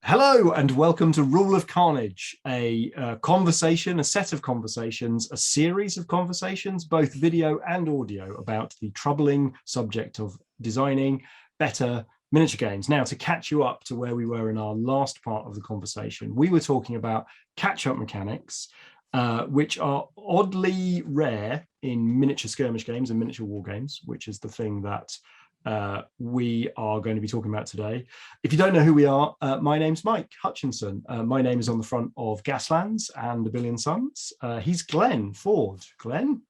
Hello and welcome to Rule of Carnage, a conversation, a set of conversations, a series of conversations, both video and audio, about the troubling subject of designing better miniature games. Now, to catch you up to where we were in our last part of the conversation, we were talking about catch-up mechanics, which are oddly rare in miniature skirmish games and miniature war games, which is the thing that we are going to be talking about today. If you don't know who we are, my name's Mike Hutchinson. My name is on the front of Gaslands and A Billion Suns. He's Glenn Ford. Glenn?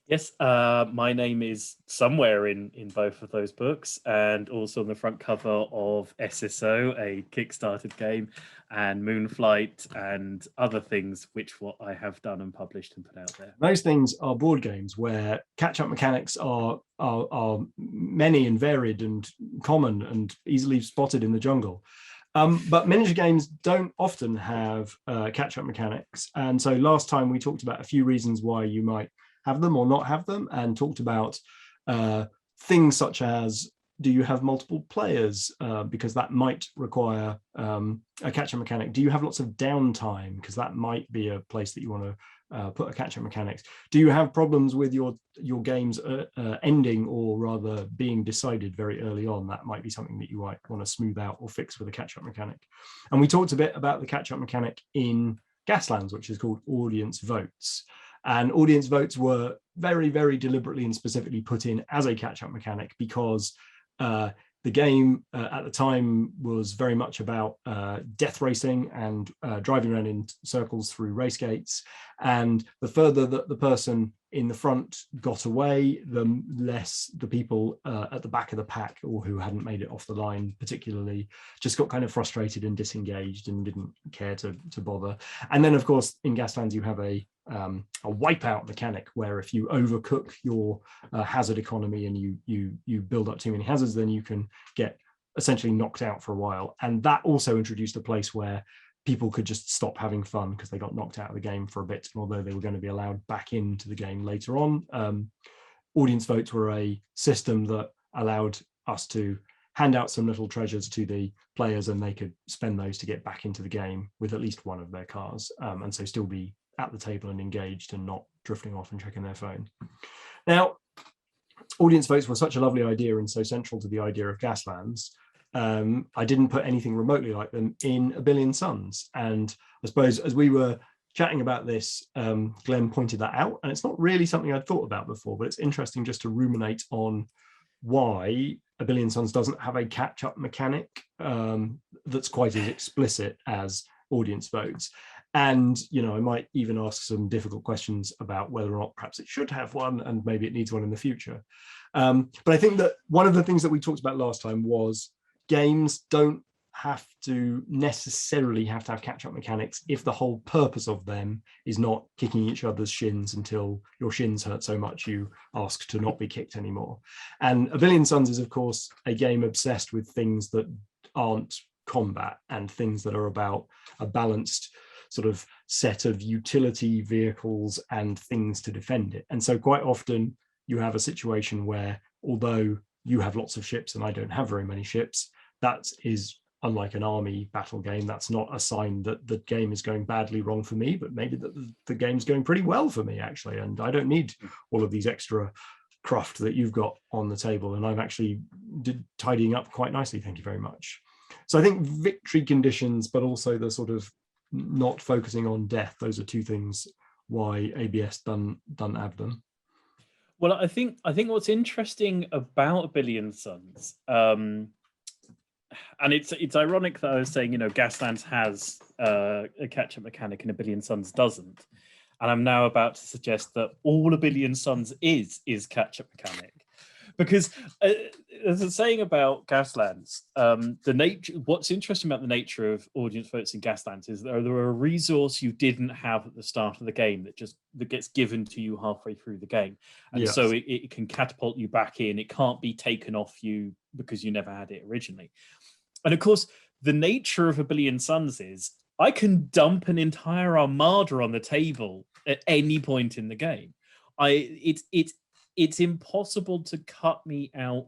Yes, my name is somewhere in both of those books, and also on the front cover of SSO, a Kickstarted game, and Moonflight, and other things which what I have done and published and put out there. Those things are board games where catch-up mechanics are many and varied and common and easily spotted in the jungle. But miniature games don't often have catch-up mechanics. And so last time we talked about a few reasons why you might have them or not have them, and talked about things such as, do you have multiple players? Because that might require a catch-up mechanic. Do you have lots of downtime? Because that might be a place that you want to put a catch-up mechanics. Do you have problems with your games ending, or rather being decided very early on? That might be something that you might want to smooth out or fix with a catch-up mechanic. And we talked a bit about the catch-up mechanic in Gaslands, which is called audience votes. And audience votes were very, very deliberately and specifically put in as a catch-up mechanic because the game at the time was very much about death racing and driving around in circles through race gates. And the further that the person in the front got away, the less the people at the back of the pack, or who hadn't made it off the line particularly, just got kind of frustrated and disengaged and didn't care to bother. And then, of course, in Gaslands, you have a wipeout mechanic where if you overcook your hazard economy and you build up too many hazards, then you can get essentially knocked out for a while. And that also introduced a place where people could just stop having fun because they got knocked out of the game for a bit. And although they were going to be allowed back into the game later on, audience votes were a system that allowed us to hand out some little treasures to the players, and they could spend those to get back into the game with at least one of their cars, and so still be at the table and engaged and not drifting off and checking their phone. Now, audience votes were such a lovely idea and so central to the idea of Gaslands. I didn't put anything remotely like them in A Billion Suns. And I suppose as we were chatting about this, Glenn pointed that out, and it's not really something I'd thought about before, but it's interesting just to ruminate on why A Billion Suns doesn't have a catch-up mechanic that's quite as explicit as audience votes. And, you know, I might even ask some difficult questions about whether or not perhaps it should have one, and maybe it needs one in the future. But I think that one of the things that we talked about last time was games don't have to necessarily have to have catch-up mechanics if the whole purpose of them is not kicking each other's shins until your shins hurt so much you ask to not be kicked anymore. And A Billion Suns is, of course, a game obsessed with things that aren't combat and things that are about a balanced sort of set of utility vehicles and things to defend it. And so quite often you have a situation where, although you have lots of ships and I don't have very many ships, that is, unlike an army battle game, that's not a sign that the game is going badly wrong for me, but maybe that the game's going pretty well for me, actually, and I don't need all of these extra cruft that you've got on the table, and I'm actually tidying up quite nicely, thank you very much. So I think victory conditions, but also the sort of not focusing on death, those are two things why ABS doesn't have them. Well, I think what's interesting about A Billion Suns, and it's ironic that I was saying, you know, Gaslands has a catch-up mechanic and A Billion Suns doesn't, and I'm now about to suggest that all A Billion Suns is catch-up mechanic. Because as I was saying about Gaslands, what's interesting about the nature of audience votes in Gaslands is there are a resource you didn't have at the start of the game that gets given to you halfway through the game. And yes. So it can catapult you back in. It can't be taken off you because you never had it originally. And of course, the nature of A Billion Suns is I can dump an entire armada on the table at any point in the game. It's impossible to cut me out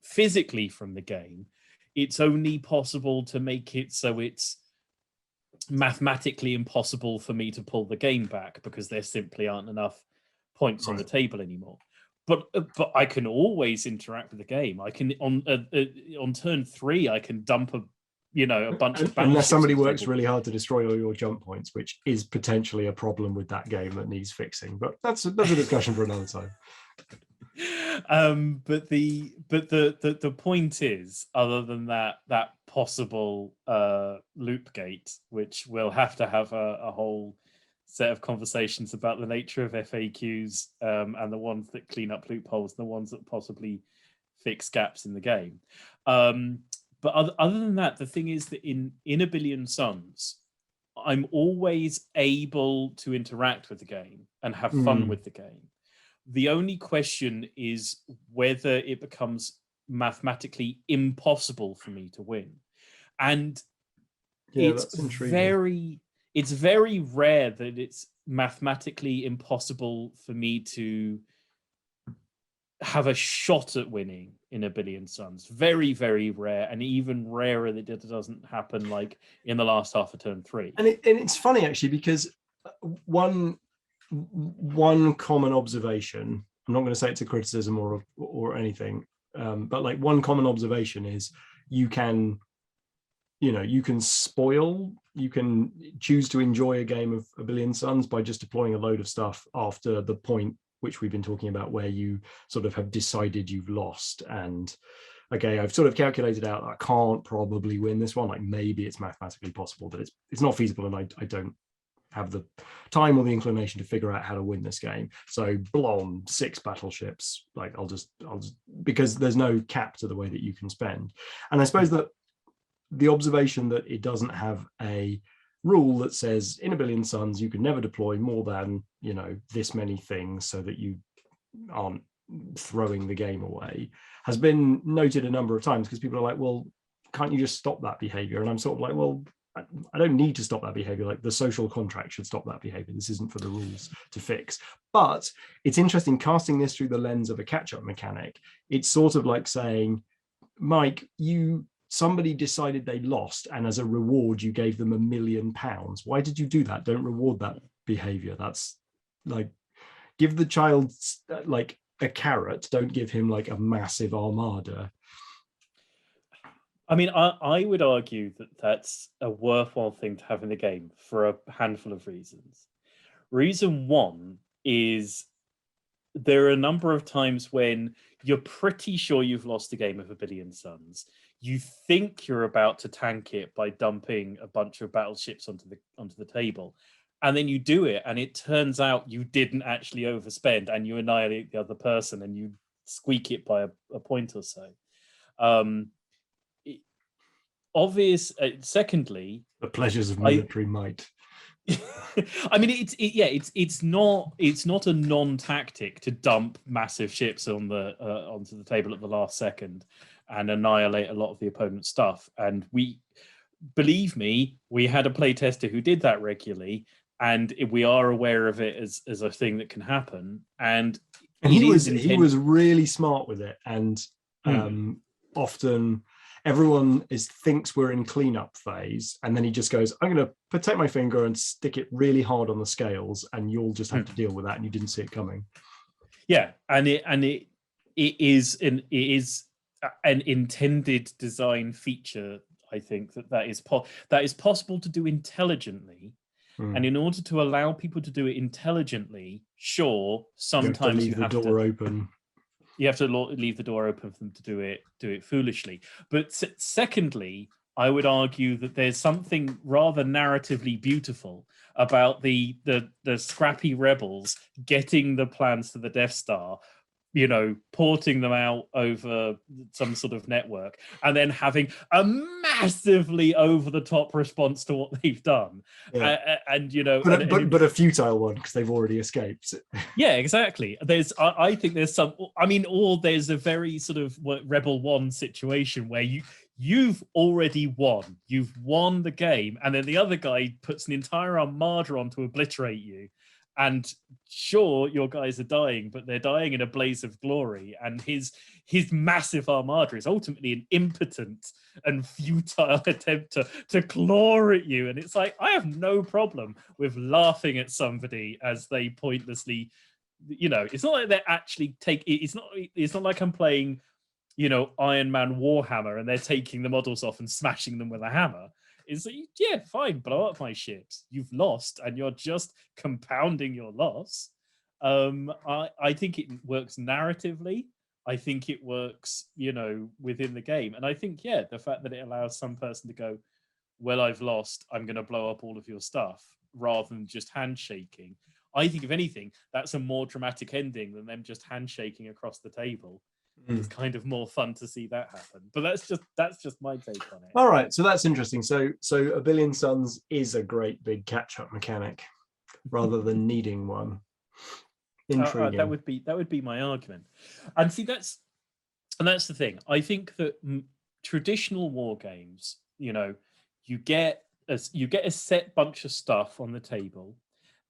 physically from the game it's only possible to make it so it's mathematically impossible for me to pull the game back because there simply aren't enough points on the table anymore. But I can always interact with the game. I can on turn 3 I can dump a bunch of unless somebody works really hard to destroy all your jump points, which is potentially a problem with that game that needs fixing. But that's a discussion for another time. But the point is, other than that possible loop gate, which we'll have a whole set of conversations about the nature of FAQs, and the ones that clean up loopholes, the ones that possibly fix gaps in the game. But other than that, the thing is that in A Billion Suns, I'm always able to interact with the game and have fun with the game. The only question is whether it becomes mathematically impossible for me to win. And it's very rare that it's mathematically impossible for me to have a shot at winning in A Billion Suns. Very, very rare, and even rarer that it doesn't happen like in the last half of turn 3. And it's funny actually, because one common observation, I'm not going to say it's a criticism or anything, but like one common observation is you can spoil, you can choose to enjoy a game of A Billion Suns by just deploying a load of stuff after the point which we've been talking about, where you sort of have decided you've lost and okay, I've sort of calculated out I can't probably win this one. Like maybe it's mathematically possible, but it's not feasible, and I don't have the time or the inclination to figure out how to win this game. So blom, 6 battleships. Like I'll just because there's no cap to the way that you can spend. And I suppose that the observation that it doesn't have a rule that says in A Billion Suns you can never deploy more than this many things so that you aren't throwing the game away has been noted a number of times, because people are like, well, can't you just stop that behavior? And I'm sort of like, well, I don't need to stop that behavior. Like the social contract should stop that behavior. This isn't for the rules to fix. But it's interesting casting this through the lens of a catch-up mechanic. It's sort of like saying, Mike, somebody decided they lost, and as a reward you gave them £1 million. Why did you do that? Don't reward that behavior. That's like, give the child like a carrot, don't give him like a massive armada. I mean, I would argue that that's a worthwhile thing to have in the game for a handful of reasons. Reason one is there are a number of times when you're pretty sure you've lost a game of A Billion Suns. You think you're about to tank it by dumping a bunch of battleships onto the table, and then you do it, and it turns out you didn't actually overspend, and you annihilate the other person, and you squeak it by a point or so. Secondly, the pleasures of military might. I mean, it's not a non-tactic to dump massive ships onto the table at the last second and annihilate a lot of the opponent's stuff. And believe me, we had a playtester who did that regularly, and we are aware of it as a thing that can happen. And he was really smart with it, and often everyone thinks we're in cleanup phase, and then he just goes, I'm going to protect my finger and stick it really hard on the scales, and you'll just have to deal with that, and you didn't see it coming. Yeah, and it is an intended design feature. I think that is possible to do intelligently, and in order to allow people to do it intelligently, sure, sometimes you have to leave the door open. You have to leave the door open for them to do it foolishly. But secondly, I would argue that there's something rather narratively beautiful about the scrappy rebels getting the plans to the Death Star, porting them out over some sort of network, and then having a massively over-the-top response to what they've done. Yeah. But a futile one, because they've already escaped. Yeah, exactly. I think there's or there's a very sort of Rebel 1 situation where you've already won. You've won the game, and then the other guy puts an entire armada on to obliterate you. And sure, your guys are dying, but they're dying in a blaze of glory. And his massive armada is ultimately an impotent and futile attempt to claw at you. And it's like, I have no problem with laughing at somebody as they pointlessly, it's not like they're actually it's not like I'm playing, Iron Man Warhammer and they're taking the models off and smashing them with a hammer. Is like, yeah, fine, blow up my ships. You've lost, and you're just compounding your loss. I think it works narratively. I think it works, within the game. And I think, the fact that it allows some person to go, well, I've lost, I'm going to blow up all of your stuff, rather than just handshaking. I think, if anything, that's a more dramatic ending than them just handshaking across the table. It's kind of more fun to see that happen. But that's just my take on it. All right, so that's interesting. So A Billion Suns is a great big catch-up mechanic rather than needing one. Intriguing. That would be my argument. And see, that's the thing. I think that traditional war games, you get a set bunch of stuff on the table,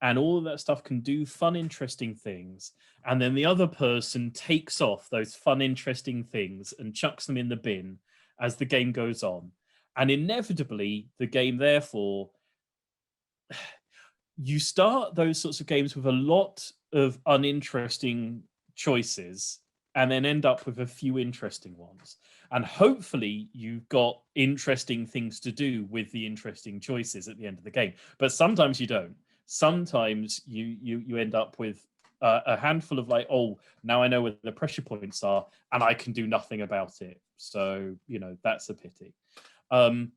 and all of that stuff can do fun, interesting things. And then the other person takes off those fun, interesting things and chucks them in the bin as the game goes on. And inevitably, the game, therefore, you start those sorts of games with a lot of uninteresting choices and then end up with a few interesting ones. And hopefully you've got interesting things to do with the interesting choices at the end of the game. But sometimes you don't. Sometimes you end up with a handful of like, oh, now I know where the pressure points are and I can do nothing about it. So, that's a pity. And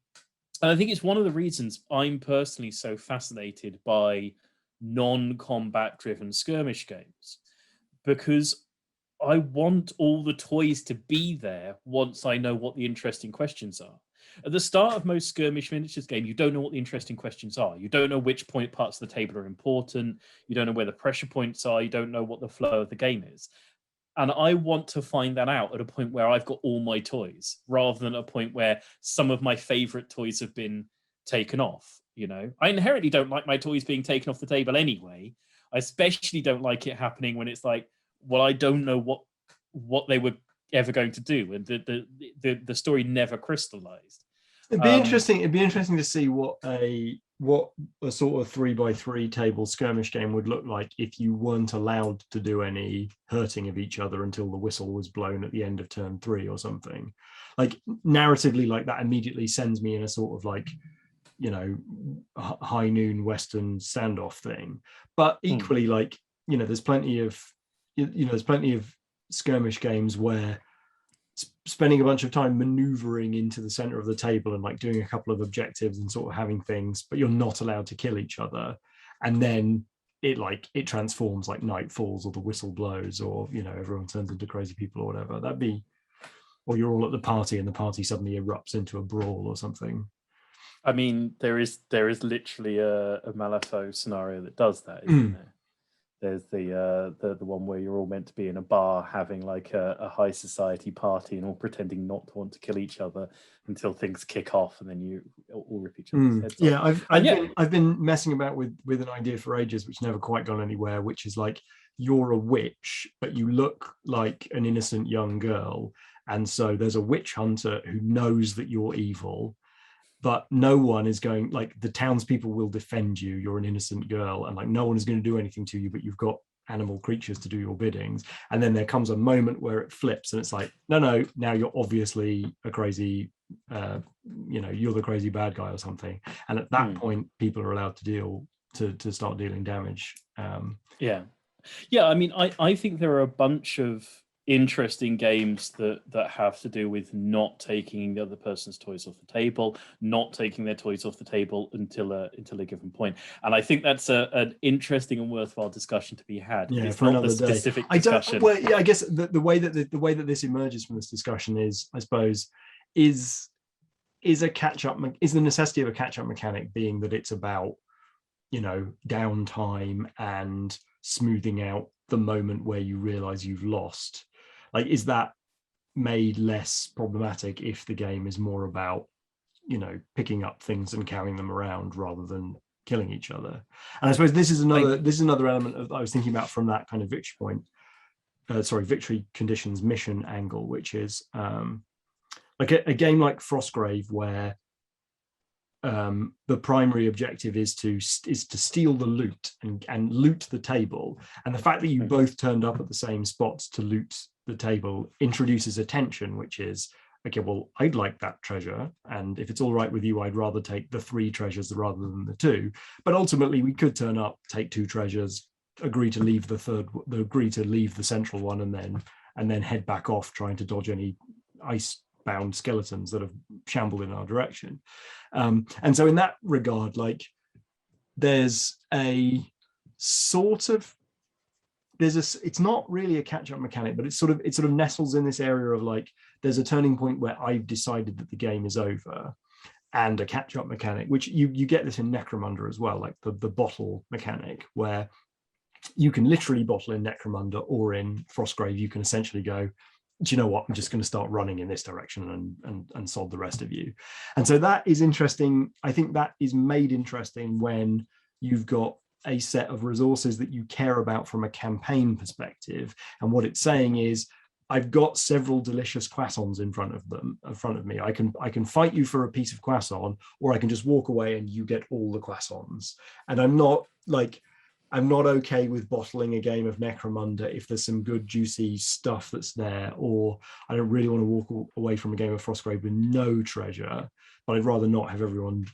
I think it's one of the reasons I'm personally so fascinated by non-combat driven skirmish games, because I want all the toys to be there once I know what the interesting questions are. At the start of most skirmish miniatures game, you don't know what the interesting questions are. You don't know which parts of the table are important. You don't know where the pressure points are. You don't know what the flow of the game is. And I want to find that out at a point where I've got all my toys, rather than a point where some of my favorite toys have been taken off. I inherently don't like my toys being taken off the table anyway. I especially don't like it happening when it's like, well, I don't know what they were ever going to do, and the story never crystallized. It'd be interesting. It'd be interesting to see what a sort of 3x3 table skirmish game would look like if you weren't allowed to do any hurting of each other until the whistle was blown at the end of turn 3 or something. Like, narratively, like that immediately sends me in a sort of like, high noon Western standoff thing. But equally, like, there's plenty of skirmish games where spending a bunch of time maneuvering into the center of the table and like doing a couple of objectives and sort of having things, but you're not allowed to kill each other, and then it transforms, like night falls or the whistle blows, or everyone turns into crazy people or whatever. Or you're all at the party and the party suddenly erupts into a brawl or something. I mean, there is literally a Malifaux scenario that does that, isn't there? There's the one where you're all meant to be in a bar having like a high society party and all pretending not to want to kill each other until things kick off, and then you all rip each other's heads off. I've been messing about with an idea for ages, which never quite gone anywhere, which is like, you're a witch, but you look like an innocent young girl, and so there's a witch hunter who knows that you're evil. But no one is going, like, the townspeople will defend you. You're an innocent girl, and like no one is going to do anything to you, but you've got animal creatures to do your biddings. And then there comes a moment where it flips, and it's like, no, now you're obviously a crazy, you're the crazy bad guy or something. And at that point, people are allowed to start dealing damage. Yeah. I mean, I think there are a bunch of interesting games that have to do with not taking the other person's toys off the table, not taking their toys off the table until a given point. And I think that's an interesting and worthwhile discussion to be had. Yeah, it's for not another the specific day. Discussion. I guess the way that this emerges from this discussion is, I suppose, is the necessity of a catch-up mechanic being that it's about, downtime and smoothing out the moment where you realize you've lost. Like, is that made less problematic if the game is more about, picking up things and carrying them around rather than killing each other. And I suppose this is another element of I was thinking about from that kind of victory conditions mission angle, which is like a game like Frostgrave, where the primary objective is to steal the loot and loot the table, and the fact that you both turned up at the same spots to loot the table introduces a tension, which is, okay, well, I'd like that treasure, and if it's all right with you, I'd rather take the 3 treasures rather than the 2. But ultimately, we could turn up, take 2 treasures, agree to leave the central one, and then head back off, trying to dodge any ice-bound skeletons that have shambled in our direction. And so, in that regard, like, there's a sort of it's not really a catch-up mechanic, but it sort of nestles in this area of like, there's a turning point where I've decided that the game is over, and a catch-up mechanic, which you get this in Necromunda as well, like the bottle mechanic, where you can literally bottle in Necromunda, or in Frostgrave, you can essentially go, do you know what, I'm just going to start running in this direction and sod the rest of you. And so that is interesting. I think that is made interesting when you've got a set of resources that you care about from a campaign perspective, and what it's saying is, I've got several delicious croissants in front of me. I can fight you for a piece of croissant, or I can just walk away and you get all the croissants. And I'm not okay with bottling a game of Necromunda if there's some good juicy stuff that's there, or I don't really want to walk away from a game of Frostgrave with no treasure, but I'd rather not have everyone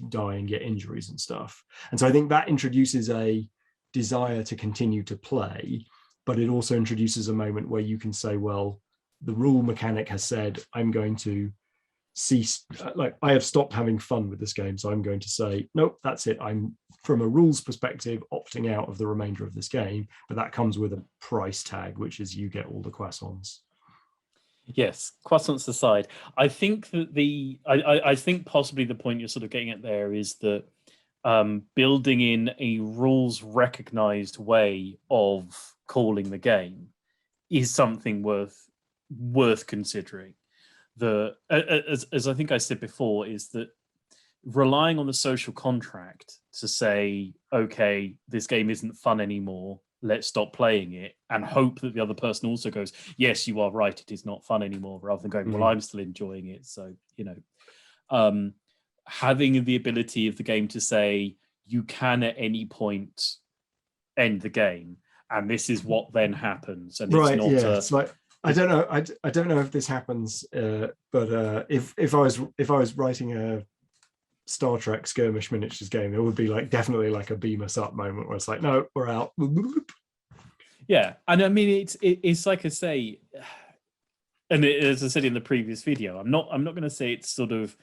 die and get injuries and stuff. And so I think that introduces a desire to continue to play, but it also introduces a moment where you can say, well, the rule mechanic has said, I'm going to cease, like, I have stopped having fun with this game, so I'm going to say, nope, that's it. I'm, from a rules perspective, opting out of the remainder of this game, but that comes with a price tag, which is you get all the croissants. Yes, croissants aside, I think that I think possibly the point you're sort of getting at there is that building in a rules recognized way of calling the game is something worth considering. As I think I said before, is that relying on the social contract to say, okay, this game isn't fun anymore, let's stop playing it, and hope that the other person also goes, yes, you are right, it is not fun anymore, rather than going, well, I'm still enjoying it. So, having the ability of the game to say, you can at any point end the game, and this is what then happens. And right, it's not it's like, I don't know. I don't know if this happens, but if I was writing a Star Trek skirmish miniatures game, it would be like definitely like a beam us up moment where it's like, no, we're out. Yeah, and I mean it's like I say, and as I said in the previous video, I'm not going to say it's sort of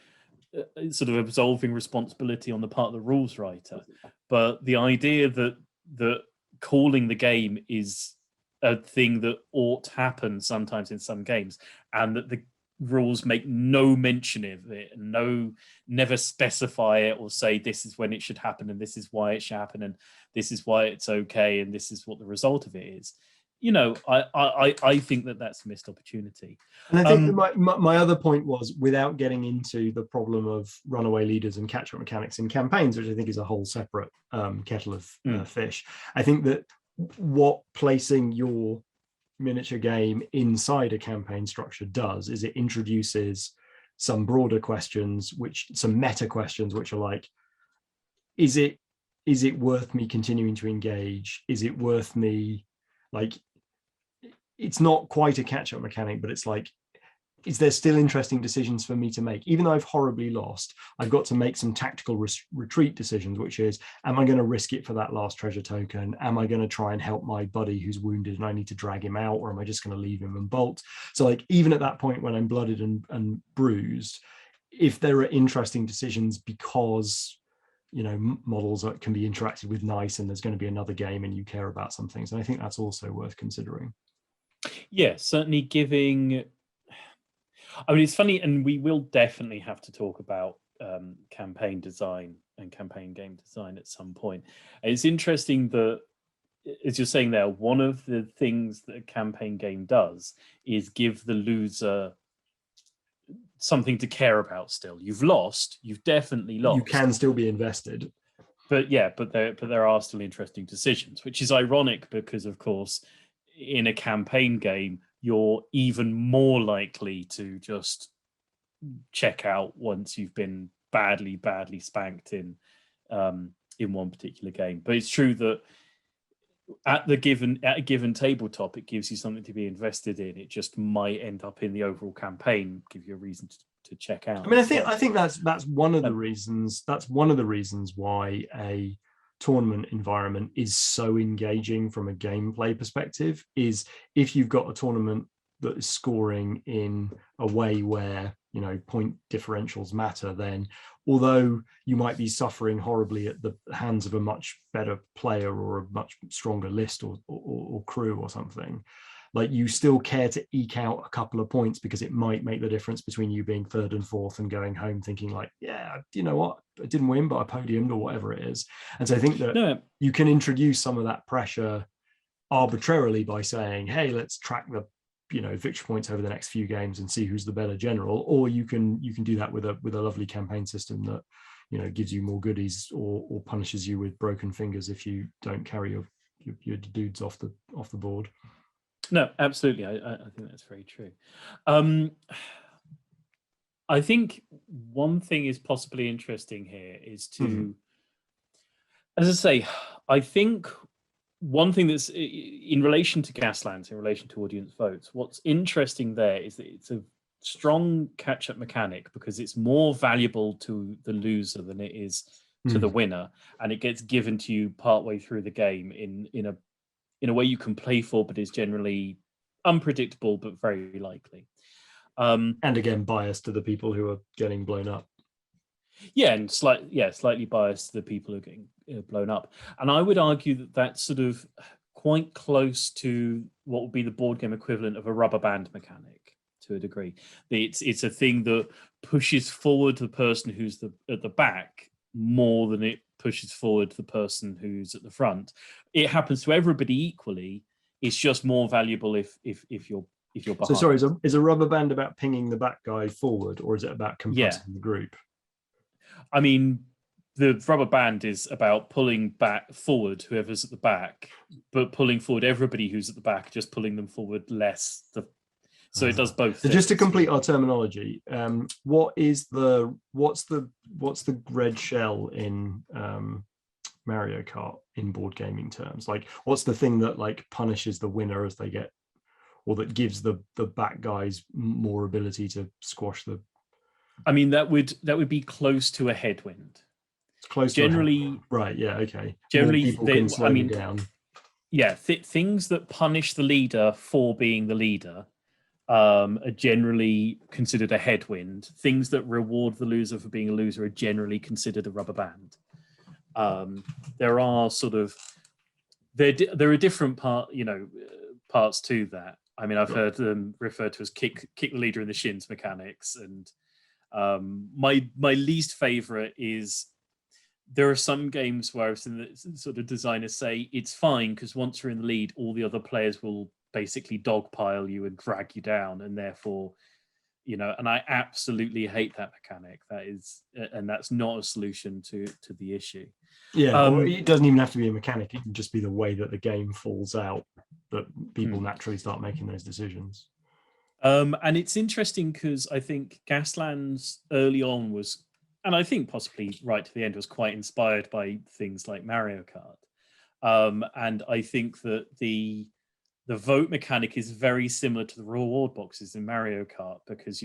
absolving responsibility on the part of the rules writer, but the idea that calling the game is a thing that ought to happen sometimes in some games, and that the rules make no mention of it and never specify it or say this is when it should happen and this is why it should happen and this is why it's okay and this is what the result of it is. I think that that's a missed opportunity. And I think my other point was, without getting into the problem of runaway leaders and catch-up mechanics in campaigns, which I think is a whole separate kettle of fish, I think that what placing your miniature game inside a campaign structure does is it introduces some broader questions, some meta questions, which are like, is it worth me continuing to engage? Is it worth me, like, it's not quite a catch-up mechanic, but it's like, is there still interesting decisions for me to make? Even though I've horribly lost, I've got to make some tactical retreat decisions, which is, am I going to risk it for that last treasure token? Am I going to try and help my buddy who's wounded and I need to drag him out, or am I just going to leave him and bolt? So like, even at that point when I'm blooded and bruised, if there are interesting decisions because, models that can be interacted with nice and there's going to be another game and you care about some things. And I think that's also worth considering. Yeah, certainly giving... I mean, it's funny, and we will definitely have to talk about campaign design and campaign game design at some point. It's interesting that, as you're saying there, one of the things that a campaign game does is give the loser something to care about still. You've lost, you've definitely lost. You can still be invested. but there are still interesting decisions, which is ironic because, of course, in a campaign game, you're even more likely to just check out once you've been badly spanked in one particular game. But it's true that at a given tabletop, it gives you something to be invested in. It just might end up in the overall campaign, give you a reason to check out. I mean, I think that's one of the reasons. That's one of the reasons why a tournament environment is so engaging from a gameplay perspective. Is if you've got a tournament that is scoring in a way where, you know, point differentials matter, then although you might be suffering horribly at the hands of a much better player or a much stronger list or crew or something, like, you still care to eke out a couple of points because it might make the difference between you being third and fourth and going home thinking like, yeah, you know what, I didn't win, but I podiumed or whatever it is. And so I think that you can introduce some of that pressure arbitrarily by saying, hey, let's track the, you know, victory points over the next few games and see who's the better general. Or you can do that with a lovely campaign system that, you know, gives you more goodies or punishes you with broken fingers if you don't carry your dudes off the board. No, absolutely. I think that's very true. I think one thing is possibly interesting here is to, as I say, I think one thing that's in relation to Gaslands, in relation to audience votes, what's interesting there is that it's a strong catch-up mechanic because it's more valuable to the loser than it is to the winner, and it gets given to you partway through the game in a way you can play for, but is generally unpredictable but very likely. And again, biased to the people who are getting blown up. Yeah, and slightly biased to the people who are getting blown up. And I would argue that that's sort of quite close to what would be the board game equivalent of a rubber band mechanic to a degree. It's a thing that pushes forward the person who's at the back more than it pushes forward the person who's at the front. It happens to everybody equally. It's just more valuable if you're behind. So sorry, is a rubber band about pinging the back guy forward, or is it about compressing the group? I mean, the rubber band is about pulling back forward whoever's at the back, but pulling forward everybody who's at the back, just pulling them forward less. So it does both. So just to complete our terminology, what's the red shell in Mario Kart in board gaming terms? Like, what's the thing that like punishes the winner as they get, or that gives the back guys more ability to squash the? I mean, that would be close to a headwind. It's close generally, to right? Yeah, okay. Generally, people can slow you down. Yeah, things that punish the leader for being the leader are generally considered a headwind. Things that reward the loser for being a loser are generally considered a rubber band. There are sort of there are different parts to that. I mean, I've heard them referred to as kick the leader in the shins mechanics, and my least favorite is there are some games where I've seen the sort of designers say it's fine because once you're in the lead, all the other players will basically dogpile you and drag you down, and therefore, and I absolutely hate that mechanic. And that's not a solution to the issue. Yeah, or it doesn't even have to be a mechanic. It can just be the way that the game falls out that people naturally start making those decisions. And it's interesting because I think Gaslands early on was, and I think possibly right to the end, was quite inspired by things like Mario Kart. And I think that the vote mechanic is very similar to the reward boxes in Mario Kart because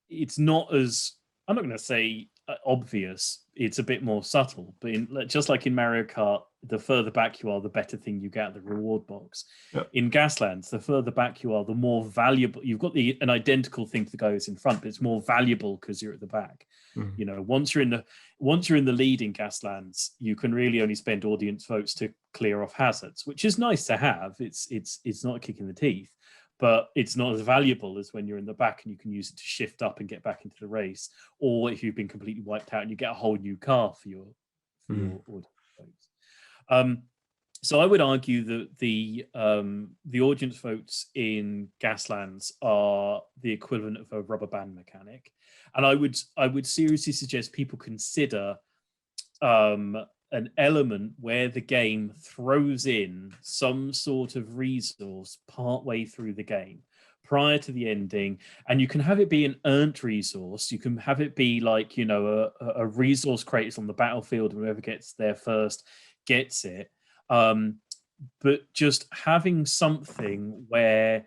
it's not as, I'm not going to say obvious, it's a bit more subtle, but just like in Mario Kart, the further back you are, the better thing you get at the reward box. Yep. In Gaslands, the further back you are, the more valuable. You've got an identical thing to the guy who's in front, but it's more valuable because you're at the back. Once you're in the lead in Gaslands, you can really only spend audience votes to clear off hazards, which is nice to have. It's not a kick in the teeth, but it's not as valuable as when you're in the back and you can use it to shift up and get back into the race, or if you've been completely wiped out and you get a whole new car for your audience votes. So I would argue that the audience votes in Gaslands are the equivalent of a rubber band mechanic, and I would seriously suggest people consider an element where the game throws in some sort of resource partway through the game prior to the ending, and you can have it be an earned resource, you can have it be like, you know, a resource created on the battlefield and whoever gets there first gets it, but just having something where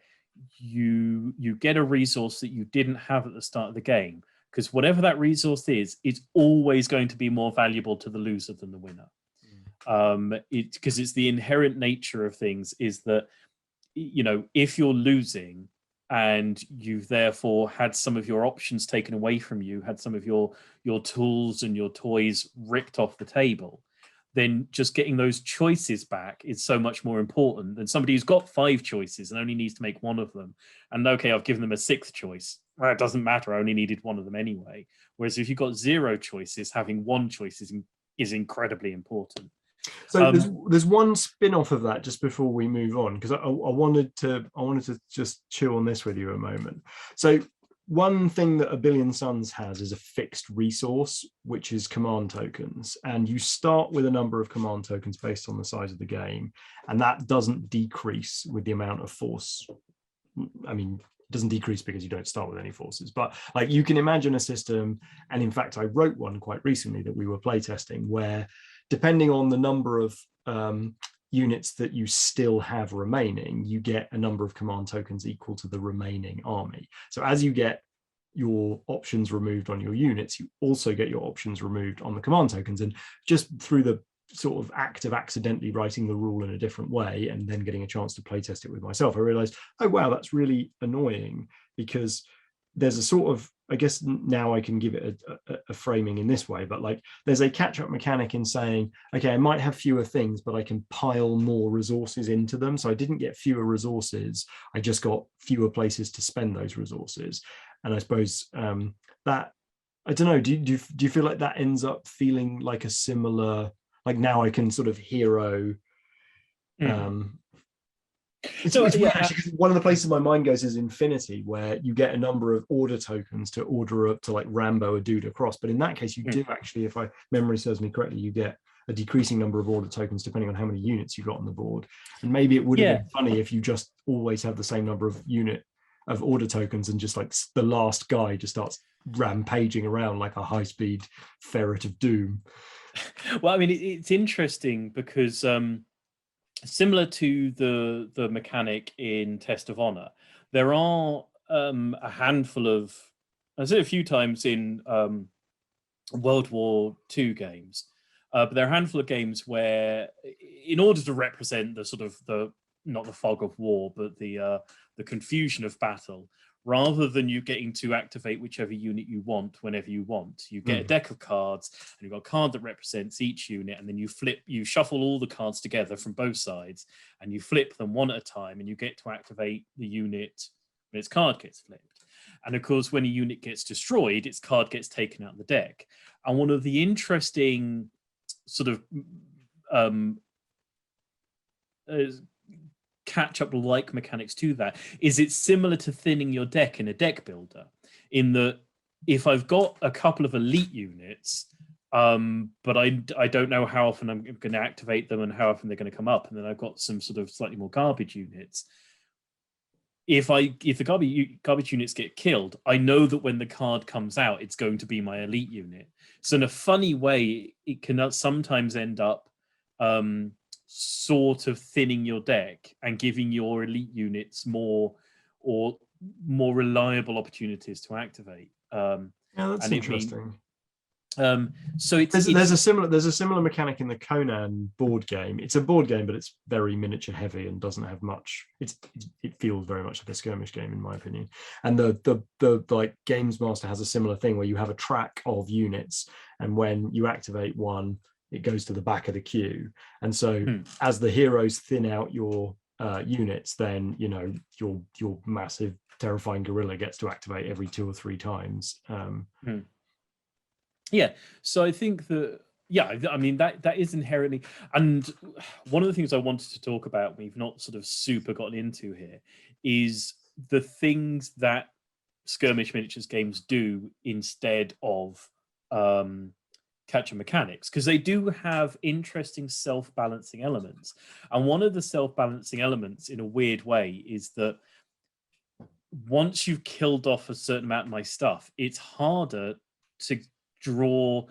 you get a resource that you didn't have at the start of the game, because whatever that resource is, it's always going to be more valuable to the loser than the winner. Because it's the inherent nature of things is that, you know, if you're losing and you've therefore had some of your options taken away from you, had some of your tools and your toys ripped off the table, then just getting those choices back is so much more important than somebody who's got 5 choices and only needs to make one of them. And okay, I've given them a 6th choice. Well, it doesn't matter. I only needed one of them anyway. Whereas if you've got 0 choices, having 1 choice is incredibly important. So there's one spin-off of that just before we move on, because I wanted to just chew on this with you a moment. So one thing that A Billion Suns has is a fixed resource, which is command tokens. And you start with a number of command tokens based on the size of the game. And that doesn't decrease with the amount of force. I mean, it doesn't decrease because you don't start with any forces. But like, you can imagine a system, and in fact, I wrote one quite recently that we were playtesting, where depending on the number of units that you still have remaining, you get a number of command tokens equal to the remaining army. So as you get your options removed on your units, you also get your options removed on the command tokens. And just through the sort of act of accidentally writing the rule in a different way and then getting a chance to play test it with myself, I realized, oh wow, that's really annoying, because there's a sort of, I guess now I can give it a framing in this way, but like, there's a catch-up mechanic in saying, okay, I might have fewer things, but I can pile more resources into them. So I didn't get fewer resources, I just got fewer places to spend those resources. And I suppose that, I don't know, do you feel like that ends up feeling like a similar, like now I can sort of hero it's weird, actually, because one of the places my mind goes is Infinity, where you get a number of order tokens to order up to like Rambo a dude across. But in that case, you do actually, if my memory serves me correctly, you get a decreasing number of order tokens depending on how many units you got on the board. And maybe it would have been funny if you just always have the same number of order tokens, and just like the last guy just starts rampaging around like a high-speed ferret of doom. Well, I mean, it's interesting because similar to the mechanic in Test of Honor, there are a handful of, I said a few times in World War II games, but there are a handful of games where, in order to represent the sort of not the fog of war, but the confusion of battle, rather than you getting to activate whichever unit you want whenever you want, you get a deck of cards, and you've got a card that represents each unit, and then you shuffle all the cards together from both sides, and you flip them one at a time, and you get to activate the unit when its card gets flipped. And of course, when a unit gets destroyed, its card gets taken out of the deck. And one of the interesting sort of catch-up like mechanics to that is it's similar to thinning your deck in a deck builder, in that if I've got a couple of elite units, but I don't know how often I'm going to activate them and how often they're going to come up, and then I've got some sort of slightly more garbage units. If the garbage units get killed, I know that when the card comes out, it's going to be my elite unit. So in a funny way, it can sometimes end up sort of thinning your deck and giving your elite units more reliable opportunities to activate. Yeah, that's interesting. So there's a similar mechanic in the Conan board game. It's a board game, but it's very miniature heavy and doesn't have much. It feels very much like a skirmish game, in my opinion. And the like games master has a similar thing where you have a track of units, and when you activate one, it goes to the back of the queue. And so as the heroes thin out your units, then you know your massive terrifying gorilla gets to activate every 2 or 3 times. Yeah, so I think that, yeah, I mean, that is inherently, and one of the things I wanted to talk about, we've not sort of super gotten into here, is the things that skirmish miniatures games do instead of catch-up mechanics, because they do have interesting self-balancing elements. And one of the self-balancing elements, in a weird way, is that once you've killed off a certain amount of my stuff, it's harder to draw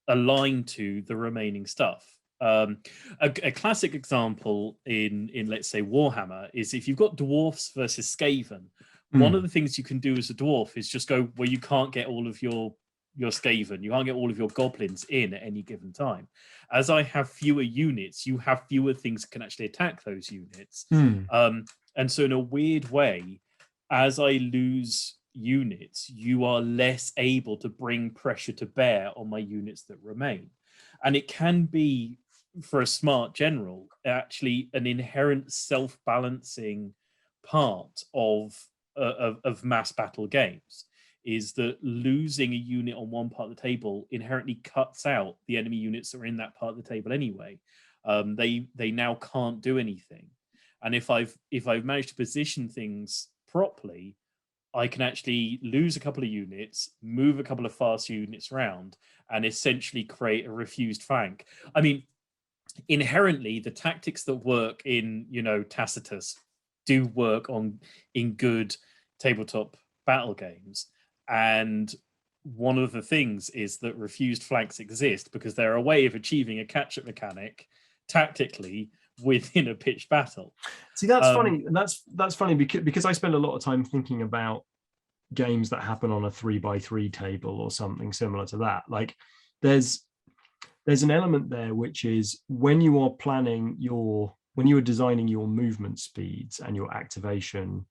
a line to the remaining stuff. A classic example in let's say Warhammer is if you've got dwarfs versus Skaven. One of the things you can do as a dwarf is just go where you can't get all of your Skaven, you can't get all of your goblins in at any given time. As I have fewer units, you have fewer things that can actually attack those units. And so in a weird way, as I lose units, you are less able to bring pressure to bear on my units that remain. And it can be, for a smart general, actually an inherent self-balancing part of mass battle games, is that losing a unit on one part of the table inherently cuts out the enemy units that are in that part of the table anyway. They now can't do anything. And if I've managed to position things properly, I can actually lose a couple of units, move a couple of fast units around, and essentially create a refused flank. I mean, inherently, the tactics that work in, Tacitus do work in good tabletop battle games. And one of the things is that refused flanks exist because they're a way of achieving a catch-up mechanic tactically within a pitched battle. See, that's funny, and that's funny because I spend a lot of time thinking about games that happen on a 3x3 table or something similar to that. Like, there's an element there which is when you are designing your movement speeds and your activation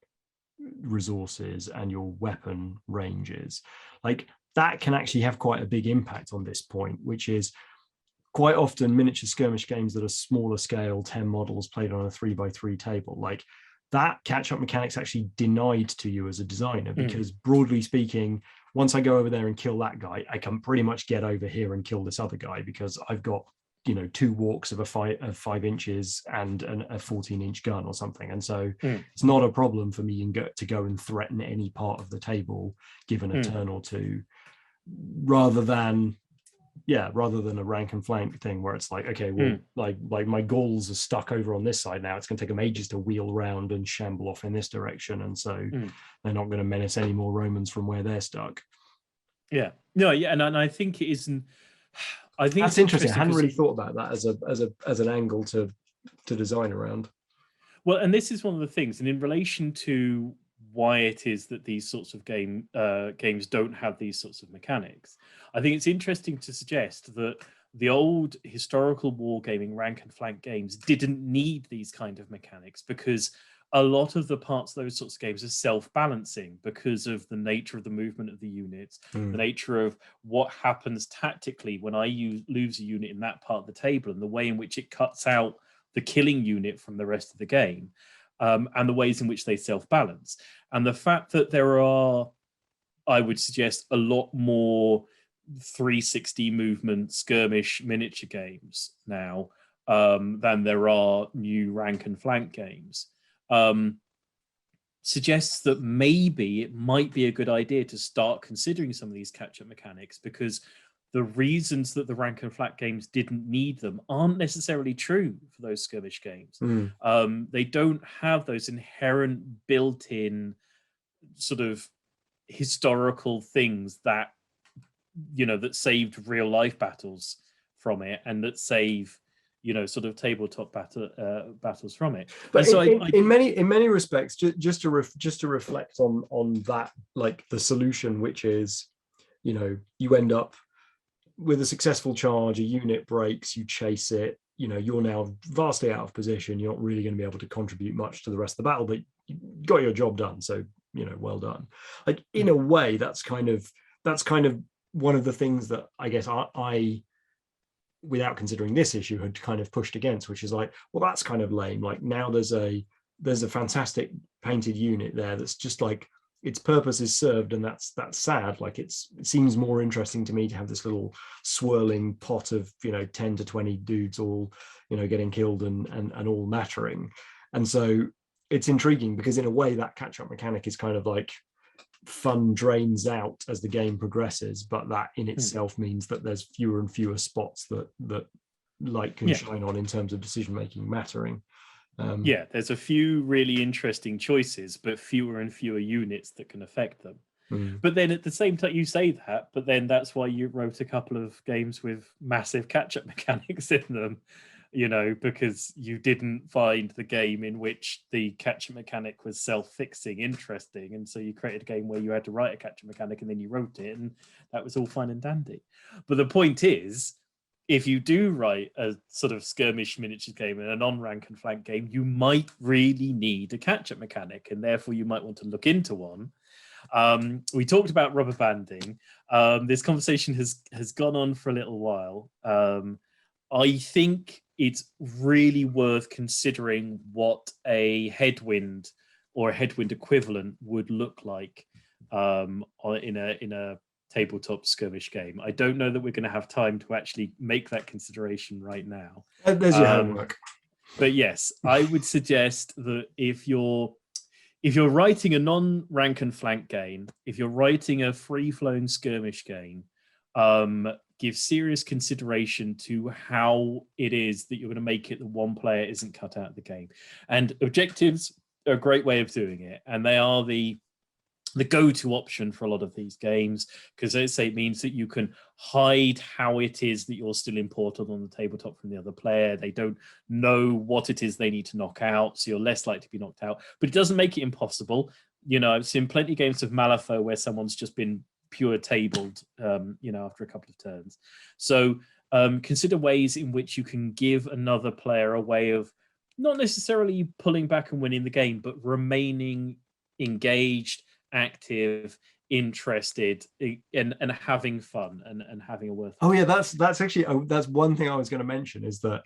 resources and your weapon ranges, like that can actually have quite a big impact on this point, which is quite often miniature skirmish games that are smaller scale, 10 models played on a 3x3 table, like that catch-up mechanic's actually denied to you as a designer, because broadly speaking, once I go over there and kill that guy, I can pretty much get over here and kill this other guy because I've got, 2 walks of 5 inches and a 14-inch gun or something. And so it's not a problem for me to go and threaten any part of the table given a turn or two, rather than a rank and flank thing where it's like, okay, well, like my Gauls are stuck over on this side now. It's going to take them ages to wheel around and shamble off in this direction, and so they're not going to menace any more Romans from where they're stuck. Yeah, no, yeah, and I think it isn't. I think that's interesting. I hadn't really thought about that as an angle to design around. Well, and this is one of the things, and in relation to why it is that these sorts of games don't have these sorts of mechanics, I think it's interesting to suggest that the old historical wargaming rank and flank games didn't need these kind of mechanics because a lot of the parts of those sorts of games are self-balancing because of the nature of the movement of the units, the nature of what happens tactically when I lose a unit in that part of the table, and the way in which it cuts out the killing unit from the rest of the game, and the ways in which they self-balance. And the fact that there are, I would suggest, a lot more 360 movement skirmish miniature games now than there are new rank and flank games, suggests that maybe it might be a good idea to start considering some of these catch-up mechanics, because the reasons that the rank and flank games didn't need them aren't necessarily true for those skirmish games. They don't have those inherent built-in sort of historical things that that saved real life battles from it, and that save sort of tabletop battles from it. But so in many respects, just to reflect on that, like the solution, which is you end up with a successful charge, a unit breaks, you chase it, you're now vastly out of position, you're not really going to be able to contribute much to the rest of the battle, but you got your job done, so well done. Like, in a way, that's kind of one of the things that I guess I without considering this issue had kind of pushed against, which is like, well, that's kind of lame. Like, now there's a fantastic painted unit there that's just like, its purpose is served, and that's sad. Like, it seems more interesting to me to have this little swirling pot of 10 to 20 dudes all getting killed and all mattering. And so it's intriguing because in a way that catch-up mechanic is kind of like fun drains out as the game progresses, but that in itself means that there's fewer and fewer spots that light can shine on in terms of decision making mattering. There's a few really interesting choices, but fewer and fewer units that can affect them. But then at the same time, you say that, but then that's why you wrote a couple of games with massive catch-up mechanics in them, because you didn't find the game in which the catch-up mechanic was self-fixing interesting. And so you created a game where you had to write a catch-up mechanic and then you wrote it, and that was all fine and dandy. But the point is, if you do write a sort of skirmish miniatures game and a non-rank and flank game, you might really need a catch-up mechanic, and therefore you might want to look into one. We talked about rubber banding. This conversation has gone on for a little while. I think it's really worth considering what a headwind or a headwind equivalent would look like in a tabletop skirmish game. I don't know that we're going to have time to actually make that consideration right now. There's your homework. But yes, I would suggest that if you're writing a non-rank and flank game, if you're writing a free-flowing skirmish game, give serious consideration to how it is that you're going to make it that one player isn't cut out of the game. And objectives are a great way of doing it, and they are the go-to option for a lot of these games, because as I say, it means that you can hide how it is that you're still important on the tabletop from the other player. They don't know what it is they need to knock out, so you're less likely to be knocked out. But it doesn't make it impossible. I've seen plenty of games of Malifaux where someone's just been pure tabled, after a couple of turns. So consider ways in which you can give another player a way of not necessarily pulling back and winning the game, but remaining engaged, active, interested, and having fun and having a worthwhile. Oh yeah, that's actually that's one thing I was going to mention, is that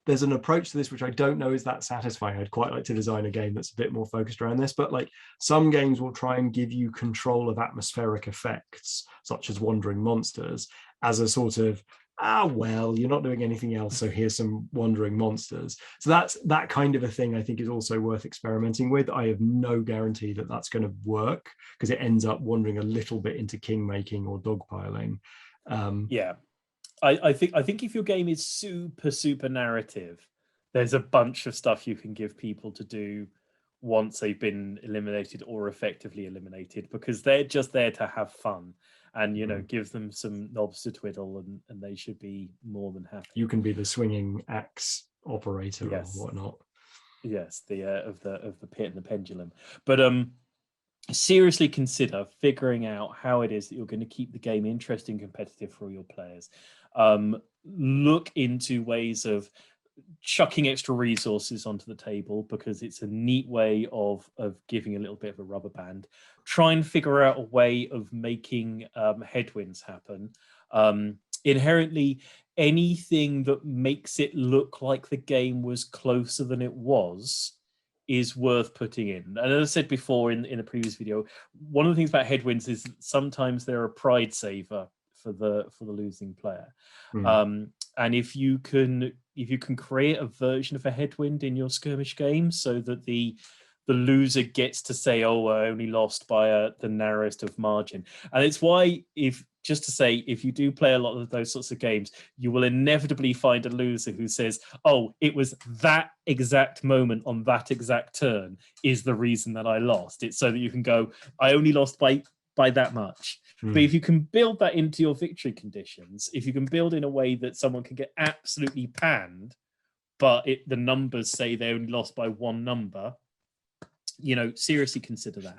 there's an approach to this which I don't know is that satisfying. I'd quite like to design a game that's a bit more focused around this, but like some games will try and give you control of atmospheric effects, such as wandering monsters, as a sort of, you're not doing anything else, so here's some wandering monsters. So that kind of a thing I think is also worth experimenting with. I have no guarantee that that's going to work, because it ends up wandering a little bit into king making or dogpiling. I think if your game is super narrative, there's a bunch of stuff you can give people to do once they've been eliminated or effectively eliminated, because they're just there to have fun, and give them some knobs to twiddle, and they should be more than happy. You can be the swinging axe operator or whatnot. Yes, of the pit and the pendulum. But seriously consider figuring out how it is that you're going to keep the game interesting, competitive for all your players. Look into ways of chucking extra resources onto the table, because it's a neat way of giving a little bit of a rubber band. Try and figure out a way of making headwinds happen. Inherently, anything that makes it look like the game was closer than it was is worth putting in. And as I said before in a previous video, one of the things about headwinds is that sometimes they're a pride saver for the losing player. And if you can create a version of a headwind in your skirmish game, so that the loser gets to say, I only lost by the narrowest of margin. And it's why, if you do play a lot of those sorts of games, you will inevitably find a loser who says, it was that exact moment on that exact turn is the reason that I lost. It's so that you can go, I only lost by that much. But if you can build that into your victory conditions, if you can build in a way that someone can get absolutely panned, but the numbers say they only lost by one number, seriously consider that.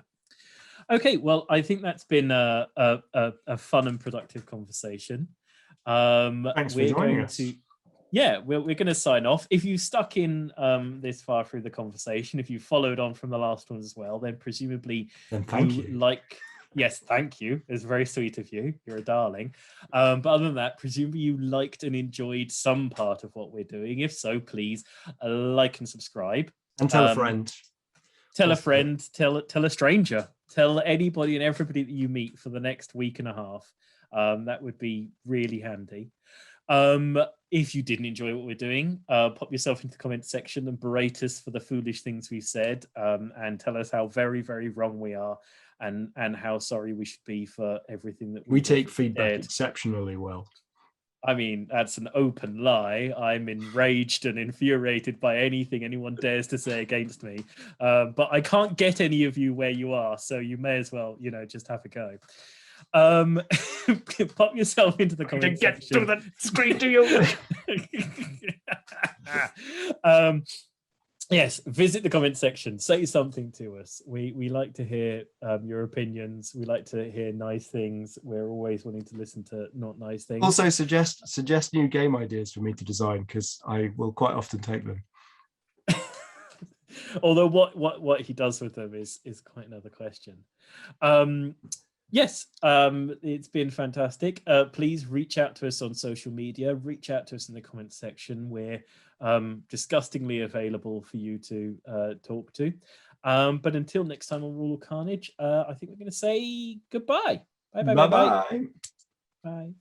Okay, well, I think that's been a fun and productive conversation. Thanks for joining us. We're going to sign off. If you stuck in this far through the conversation, if you followed on from the last one as well, then presumably thank you. Yes, thank you. It's very sweet of you. You're a darling. But other than that, presumably you liked and enjoyed some part of what we're doing. If so, please like and subscribe. And tell a friend. Tell a friend. Tell a stranger. Tell anybody and everybody that you meet for the next week and a half. That would be really handy. if you didn't enjoy what we're doing, pop yourself into the comments section and berate us for the foolish things we've said, and tell us how very, very wrong we are, and how sorry we should be for everything that We take feedback shared. exceptionally well. I mean, that's an open lie. I'm enraged and infuriated by anything anyone dares to say against me. But I can't get any of you where you are, so you may as well, just have a go. Pop yourself into the comments Get section. to the screen, do you? Yes, visit the comment section. Say something to us. We like to hear your opinions. We like to hear nice things. We're always wanting to listen to not nice things. Also, suggest new game ideas for me to design, because I will quite often take them. Although what he does with them is quite another question. Yes, it's been fantastic. Please reach out to us on social media. Reach out to us in the comments section. We're disgustingly available for you to talk to. But until next time on Rule of Carnage, I think we're going to say goodbye. Bye. Bye. Bye.